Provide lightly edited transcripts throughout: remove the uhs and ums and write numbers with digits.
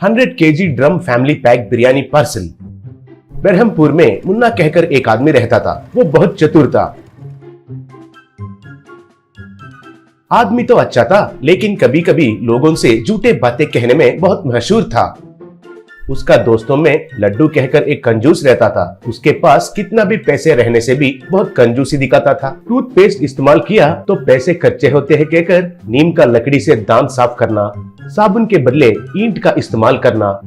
100 KG drum family pack biryani parcel. Berhampur में मुन्ना कहकर एक आदमी रहता था। वो बहुत चतुर था। आदमी तो अच्छा था, लेकिन कभी कभी लोगों से झूठे बातें कहने में बहुत मशहूर था। उसका दोस्तों में लड्डू कहकर एक कंजूस रहता था। उसके पास कितना भी पैसे रहने से भी बहुत कंजूसी दिखाता था। टूथपेस्ट इस्तेमाल किया तो पैसे खर्चे होते हैं कहकर नीम का लकड़ी से दांत साफ करना, साबुन के बदले ईंट का इस्तेमाल करना,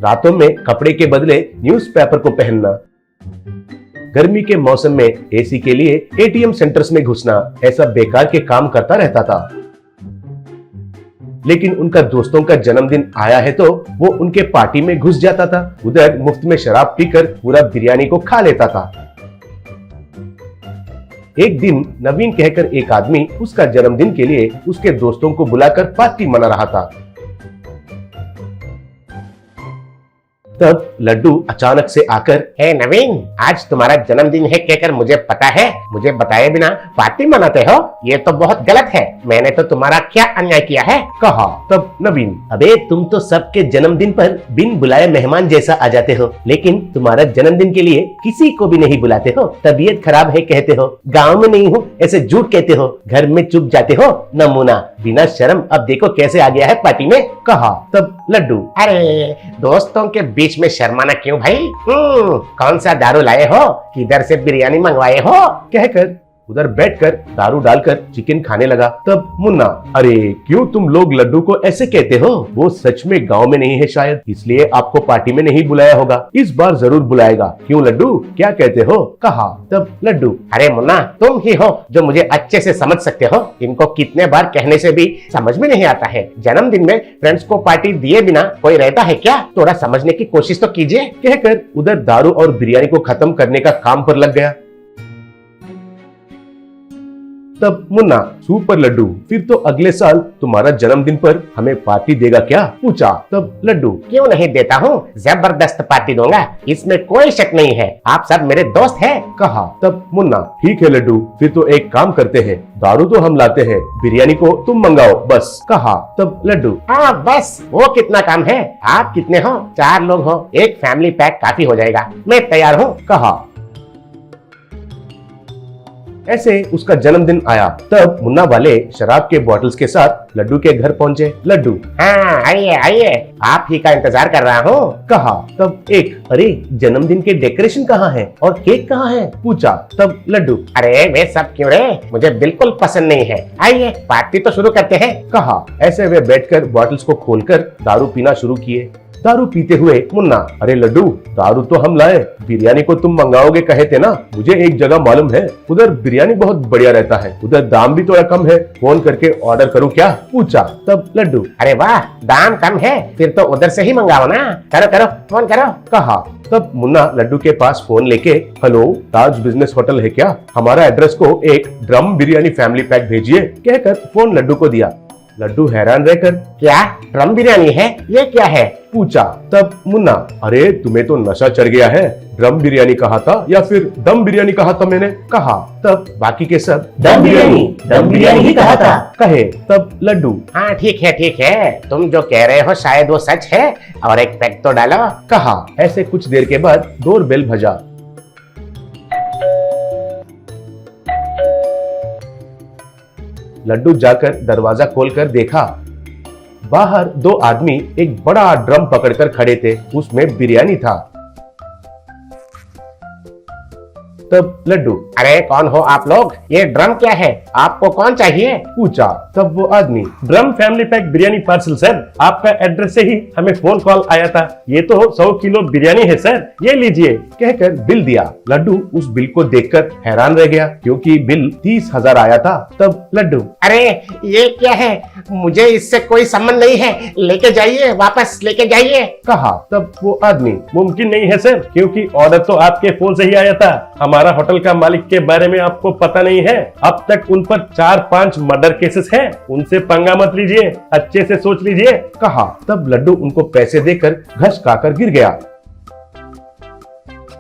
रातों में कपड़े के बदले न्यूज़पेपर को पहनना, गर्मी के मौसम में एसी के लिए एटीएम सेंटर्स में घुसना, ऐसा बेकार के काम करता रहता था। लेकिन उनका दोस्तों का जन्मदिन आया है तो वो उनके पार्टी में घुस जाता था। उधर मुफ्त में शराब पीकर पूरा बिरयानी को खा लेता था। एक दिन नवीन कहकर एक आदमी उसका जन्मदिन के लिए उसके दोस्तों को बुलाकर पार्टी मना रहा था। तब लड्डू अचानक से आकर, हे नवीन, आज तुम्हारा जन्मदिन है कहकर मुझे पता है, मुझे बताए बिना पार्टी मनाते हो, ये तो बहुत गलत है। मैंने तो तुम्हारा क्या अन्याय किया है, कहा। तब नवीन, अबे तुम तो सबके जन्मदिन पर बिन बुलाए मेहमान जैसा आ जाते हो, लेकिन तुम्हारा जन्मदिन के लिए किसी को भी नहीं बुलाते हो। तबीयत खराब है कहते हो, गाँव में नहीं हूँ ऐसे झूठ कहते हो, घर में चुप जाते हो, नमूना बिना शर्म। अब देखो कैसे आ गया है पार्टी में, कहा। तब लड्डू, अरे दोस्तों के बीच में शर्माना क्यों भाई? कौन सा दारू लाए हो, किधर से बिरयानी मंगवाए हो, कहकर उधर बैठकर दारू डालकर चिकन खाने लगा। तब मुन्ना, अरे क्यों तुम लोग लड्डू को ऐसे कहते हो? वो सच में गांव में नहीं है शायद, इसलिए आपको पार्टी में नहीं बुलाया होगा। इस बार जरूर बुलाएगा। क्यों लड्डू, क्या कहते हो, कहा। तब लड्डू, अरे मुन्ना, तुम ही हो जो मुझे अच्छे से समझ सकते हो। इनको कितने बार कहने से भी समझ में नहीं आता है। जन्मदिन में फ्रेंड्स को पार्टी दिए बिना कोई रहता है क्या? थोड़ा समझने की कोशिश तो कीजिए, कहकर उधर दारू और बिरयानी को खत्म करने का काम पर लग गया। तब मुन्ना, सुपर लड्डू, फिर तो अगले साल तुम्हारा जन्मदिन पर हमें पार्टी देगा क्या, पूछा। तब लड्डू, क्यों नहीं देता हूँ, जबरदस्त पार्टी दूंगा, इसमें कोई शक नहीं है। आप सब मेरे दोस्त हैं, कहा। तब मुन्ना, ठीक है लड्डू, फिर तो एक काम करते हैं, दारू तो हम लाते हैं, बिरयानी को तुम मंगाओ बस, कहा। तब लड्डू, हाँ बस, वो कितना काम है। आप कितने हो? 4 लोग हो, एक फैमिली पैक काफी हो जाएगा, मैं तैयार हूँ, कहा। ऐसे उसका जन्मदिन आया। तब मुन्ना वाले शराब के बॉटल्स के साथ लड्डू के घर पहुंचे। लड्डू, हाँ आइए आइए, आप ही का इंतजार कर रहा हूँ, कहा। तब एक, अरे जन्मदिन के डेकोरेशन कहाँ है और केक कहाँ है, पूछा। तब लड्डू, अरे वे सब क्यों रे, मुझे बिल्कुल पसंद नहीं है। आइए पार्टी तो शुरू करते हैं, कहा। ऐसे वे बैठकर बॉटल्स को खोलकर दारू पीना शुरू किए। दारू पीते हुए मुन्ना, अरे लड्डू, दारू तो हम लाए, बिरयानी को तुम मंगाओगे कहे थे ना। मुझे एक जगह मालूम है, उधर बिरयानी बहुत बढ़िया रहता है, उधर दाम भी थोड़ा कम है, फोन करके ऑर्डर करूँ क्या, पूछा। तब लड्डू, अरे वाह, दाम कम है, फिर तो उधर से ही मंगाओ ना, करो करो फोन करो, कहा। तब मुन्ना लड्डू के पास फोन लेके, हेलो, ताज बिजनेस होटल है क्या, हमारा एड्रेस को एक ड्रम बिरयानी फैमिली पैक भेजिए, कहकर फोन लड्डू को दिया। लड्डू हैरान रहकर, क्या ड्रम बिरयानी है, ये क्या है, पूछा। तब मुन्ना, अरे तुम्हें तो नशा चढ़ गया है, ड्रम बिरयानी कहा था या फिर दम बिरयानी कहा था मैंने, कहा। तब बाकी के सब दम बिरयानी ही कहा था, कहे। तब लड्डू, हाँ ठीक है, तुम जो कह रहे हो शायद वो सच है, और एक पैक तो डालो, कहा। ऐसे कुछ देर के बाद डोर बेल बजा। लड्डू जाकर दरवाजा खोलकर देखा, बाहर 2 आदमी एक बड़ा ड्रम पकड़कर खड़े थे, उसमें बिरयानी था। तब लड्डू, अरे कौन हो आप लोग, ये ड्रम क्या है, आपको कौन चाहिए, पूछा। तब वो आदमी, drum family pack biryani parcel sir, आपका एड्रेस से ही हमें फोन कॉल आया था, ये तो 100 किलो बिरयानी है सर, ये लीजिए, कहकर बिल दिया। लड्डू उस बिल को देखकर हैरान रह गया, क्योंकि बिल 30,000 आया था। तब लड्डू, अरे ये क्या है, मुझे इससे कोई संबंध नहीं है, लेके जाइए, वापस लेके जाइए, कहा। तब वो आदमी, मुमकिन नहीं है सर, क्योंकि ऑर्डर तो आपके फोन से ही आया था, हमारा होटल का मालिक के बारे में आपको पता नहीं है, अब तक उन पर 4-5 मर्डर केसेस हैं, उनसे पंगा मत लीजिए, अच्छे से सोच लीजिए, कहा। तब लड्डू उनको पैसे देकर घस खाकर गिर गया।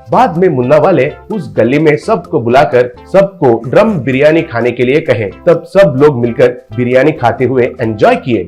बाद में मुन्ना वाले उस गली में सबको बुलाकर सबको ड्रम बिरयानी खाने के लिए कहे। तब सब लोग मिलकर बिरयानी खाते हुए एंजॉय किए।